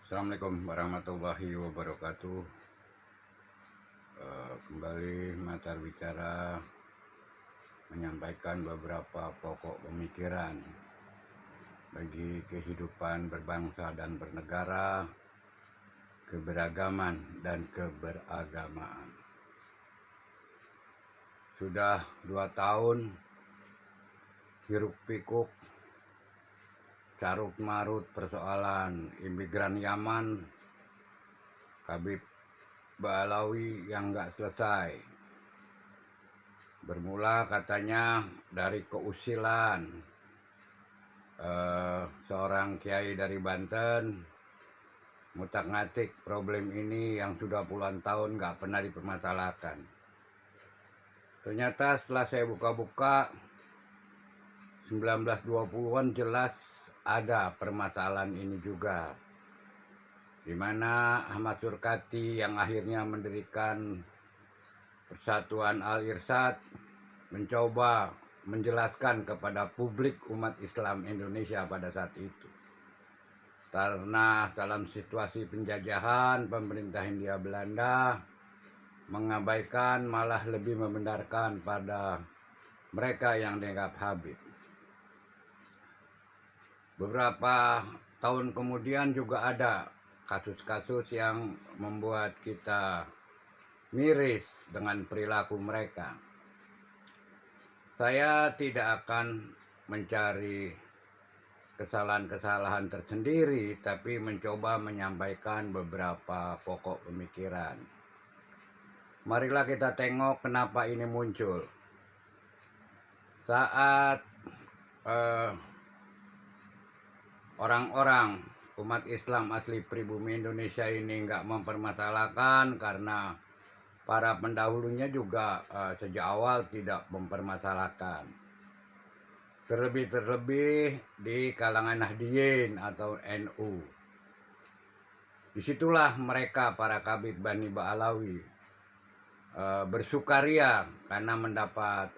Assalamualaikum warahmatullahi wabarakatuh. Kembali Matar Bicara menyampaikan beberapa pokok pemikiran bagi kehidupan berbangsa dan bernegara, keberagaman dan keberagamaan. Sudah 2 tahun hiruk pikuk carut marut persoalan imigran Yaman, Habib Ba'alawi yang nggak selesai. Bermula katanya dari keusilan seorang kiai dari Banten ngutak-ngatik problem ini yang sudah puluhan tahun nggak pernah dipermasalahkan. Ternyata setelah saya buka-buka 1920-an jelas ada permasalahan ini juga, di mana Ahmad Surkati yang akhirnya mendirikan Persatuan Al-Irsyad mencoba menjelaskan kepada publik umat Islam Indonesia pada saat itu, karena dalam situasi penjajahan pemerintah Hindia Belanda mengabaikan, malah lebih membenarkan pada mereka yang dianggap Habib. Beberapa tahun kemudian juga ada kasus-kasus yang membuat kita miris dengan perilaku mereka. Saya tidak akan mencari kesalahan-kesalahan tersendiri, tapi mencoba menyampaikan beberapa pokok pemikiran. Marilah kita tengok kenapa ini muncul. Saat orang-orang umat Islam asli pribumi Indonesia ini nggak mempermasalahkan, karena para pendahulunya juga sejak awal tidak mempermasalahkan. Terlebih di kalangan Nahdliyin atau NU. Disitulah mereka, para Habib Bani Ba'alawi, bersukaria karena mendapat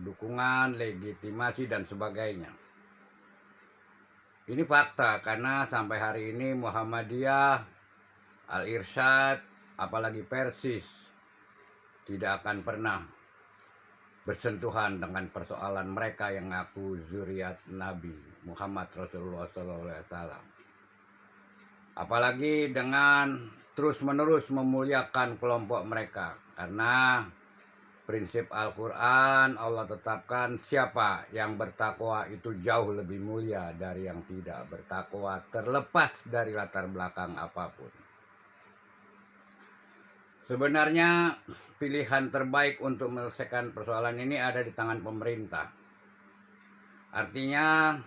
dukungan, legitimasi dan sebagainya. Ini fakta, karena sampai hari ini Muhammadiyah, Al-Irsyad, apalagi Persis tidak akan pernah bersentuhan dengan persoalan mereka yang ngaku zuriat Nabi Muhammad Rasulullah SAW. Apalagi dengan terus-menerus memuliakan kelompok mereka, karena prinsip Al-Quran Allah tetapkan siapa yang bertakwa itu jauh lebih mulia dari yang tidak bertakwa, terlepas dari latar belakang apapun. Sebenarnya pilihan terbaik untuk menyelesaikan persoalan ini ada di tangan pemerintah. Artinya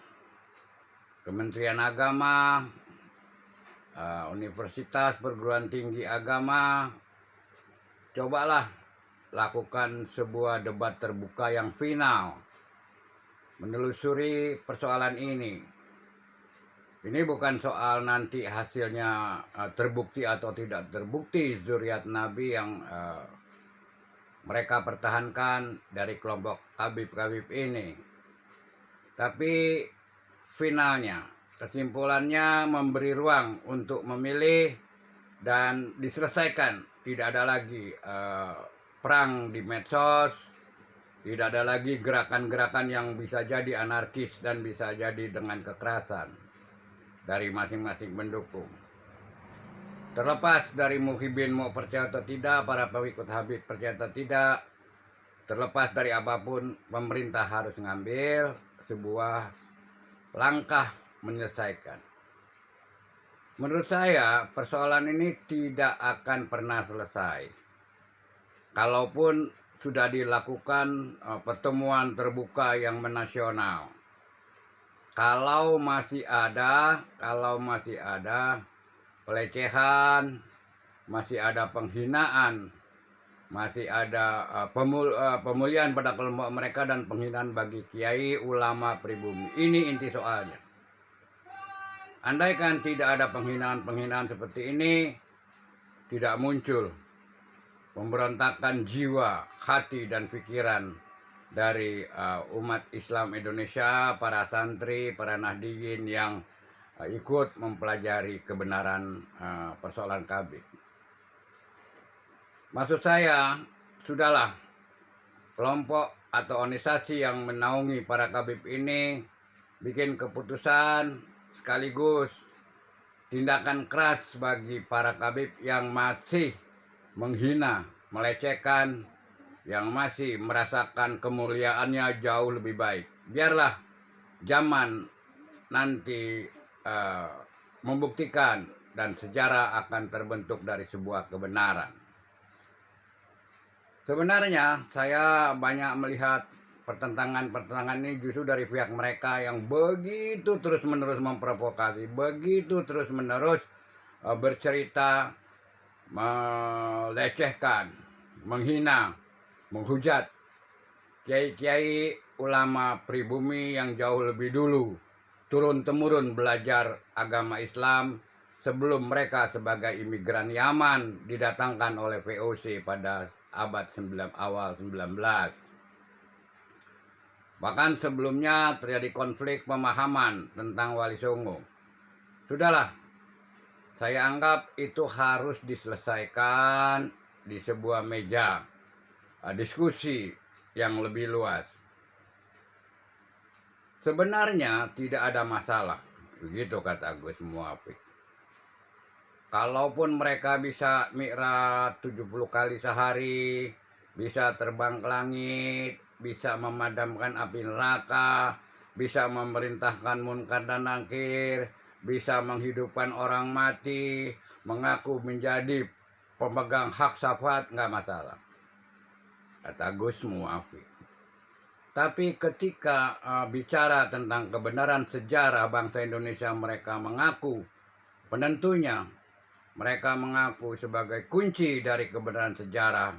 Kementerian Agama, universitas, perguruan tinggi agama, cobalah lakukan sebuah debat terbuka yang final, menelusuri persoalan ini. Ini bukan soal nanti hasilnya terbukti atau tidak terbukti zuriat Nabi yang mereka pertahankan dari kelompok Habib-Habib ini. Tapi finalnya, kesimpulannya memberi ruang untuk memilih dan diselesaikan. Tidak ada lagi perang di medsos, tidak ada lagi gerakan-gerakan yang bisa jadi anarkis dan bisa jadi dengan kekerasan dari masing-masing pendukung. Terlepas dari Muhyiddin mau percaya atau tidak, para pengikut Habib percaya atau tidak, terlepas dari apapun, pemerintah harus mengambil sebuah langkah menyelesaikan. Menurut saya persoalan ini tidak akan pernah selesai kalaupun sudah dilakukan pertemuan terbuka yang menasional. Kalau masih ada pelecehan, masih ada penghinaan, masih ada pemulihan pada kelompok mereka dan penghinaan bagi kiai, ulama, pribumi. Ini inti soalnya. Andaikan tidak ada penghinaan-penghinaan seperti ini, tidak muncul pemberontakan jiwa, hati dan pikiran dari umat Islam Indonesia, para santri, para Nahdliyin yang ikut mempelajari kebenaran persoalan KB. Maksud saya, sudahlah, kelompok atau organisasi yang menaungi para kabib ini bikin keputusan sekaligus tindakan keras bagi para kabib yang masih menghina, melecehkan, yang masih merasakan kemuliaannya jauh lebih baik. Biarlah zaman nanti membuktikan dan sejarah akan terbentuk dari sebuah kebenaran. Sebenarnya saya banyak melihat pertentangan ini justru dari pihak mereka yang begitu terus-menerus memprovokasi, begitu terus-menerus bercerita, melecehkan, menghina, menghujat kiai-kiai ulama pribumi yang jauh lebih dulu turun-temurun belajar agama Islam sebelum mereka sebagai imigran Yaman didatangkan oleh VOC pada abad awal 19. Bahkan sebelumnya terjadi konflik pemahaman tentang Wali Songo. Sudahlah, saya anggap itu harus diselesaikan di sebuah meja diskusi yang lebih luas. Sebenarnya tidak ada masalah, begitu kata Gus Muafik. Kalaupun mereka bisa mi'raj 70 kali sehari, bisa terbang ke langit, bisa memadamkan api neraka, bisa memerintahkan munkar dan nakir, bisa menghidupkan orang mati, mengaku menjadi pemegang hak syafaat, nggak masalah, kata Gus Muafik. Tapi ketika bicara tentang kebenaran sejarah bangsa Indonesia, mereka mengaku penentunya, mereka mengaku sebagai kunci dari kebenaran sejarah,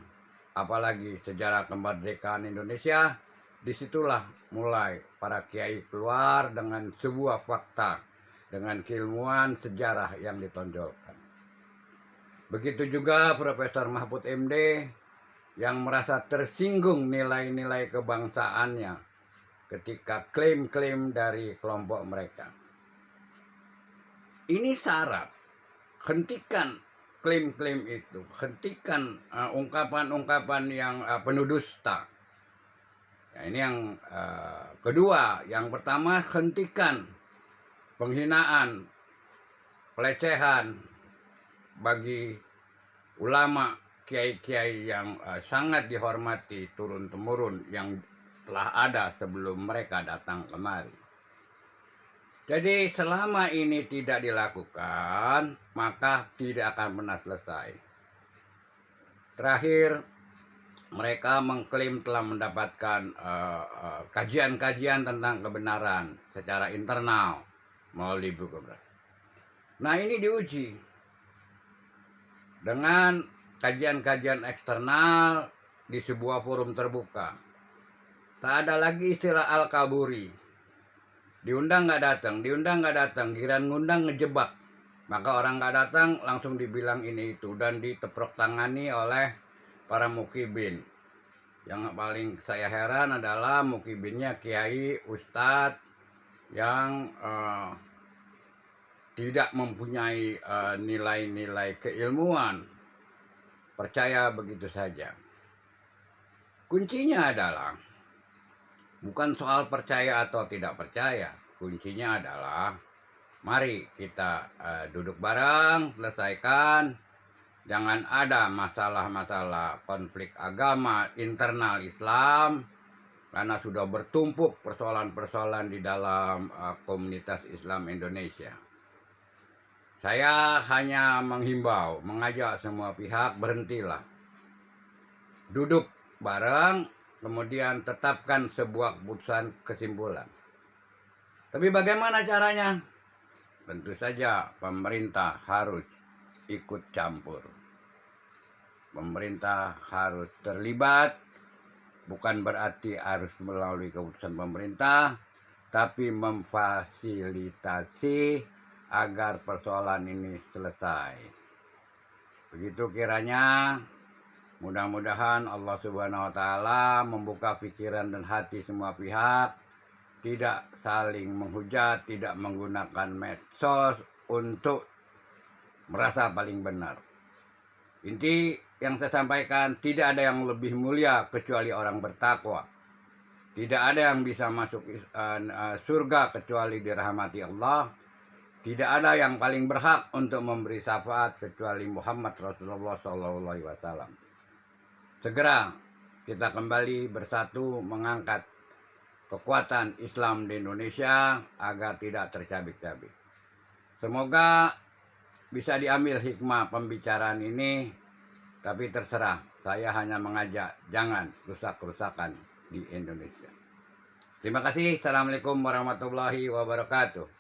apalagi sejarah kemerdekaan Indonesia. Disitulah mulai para kiai keluar dengan sebuah fakta, dengan keilmuan sejarah yang ditonjolkan. Begitu juga Profesor Mahfud MD yang merasa tersinggung nilai-nilai kebangsaannya ketika klaim-klaim dari kelompok mereka. Ini syarat. Hentikan klaim-klaim itu, hentikan ungkapan-ungkapan yang penuh dusta. Ya, ini yang kedua. Yang pertama, hentikan penghinaan, pelecehan bagi ulama, kiai-kiai yang sangat dihormati turun-temurun yang telah ada sebelum mereka datang kemari. Jadi selama ini tidak dilakukan, maka tidak akan pernah selesai. Terakhir, mereka mengklaim telah mendapatkan kajian-kajian tentang kebenaran secara internal melalui buku. Nah, ini diuji dengan kajian-kajian eksternal di sebuah forum terbuka. Tak ada lagi istilah al-kaburi. Diundang nggak datang, giliran ngundang ngejebak. Maka orang nggak datang langsung dibilang ini itu dan diteprok tangani oleh para mukibin. Yang paling saya heran adalah mukibinnya kiai, ustadz yang tidak mempunyai nilai-nilai keilmuan, percaya begitu saja. Kuncinya adalah bukan soal percaya atau tidak percaya. Kuncinya adalah mari kita duduk bareng, selesaikan. Jangan ada masalah-masalah konflik agama internal Islam, karena sudah bertumpuk persoalan-persoalan di dalam komunitas Islam Indonesia. Saya hanya menghimbau, mengajak semua pihak berhentilah. Duduk bareng, kemudian tetapkan sebuah keputusan kesimpulan. Tapi bagaimana caranya? Tentu saja pemerintah harus ikut campur. Pemerintah harus terlibat, bukan berarti harus melalui keputusan pemerintah, tapi memfasilitasi agar persoalan ini selesai. Begitu kiranya. Mudah-mudahan Allah Subhanahu wa Ta'ala membuka pikiran dan hati semua pihak tidak saling menghujat, tidak menggunakan medsos untuk merasa paling benar. Inti yang saya sampaikan, tidak ada yang lebih mulia kecuali orang bertakwa. Tidak ada yang bisa masuk surga kecuali dirahmati Allah. Tidak ada yang paling berhak untuk memberi syafaat kecuali Muhammad Rasulullah SAW. Segera kita kembali bersatu mengangkat kekuatan Islam di Indonesia agar tidak tercabik-cabik. Semoga bisa diambil hikmah pembicaraan ini, tapi terserah. Saya hanya mengajak jangan rusak-rusakan di Indonesia. Terima kasih. Assalamualaikum warahmatullahi wabarakatuh.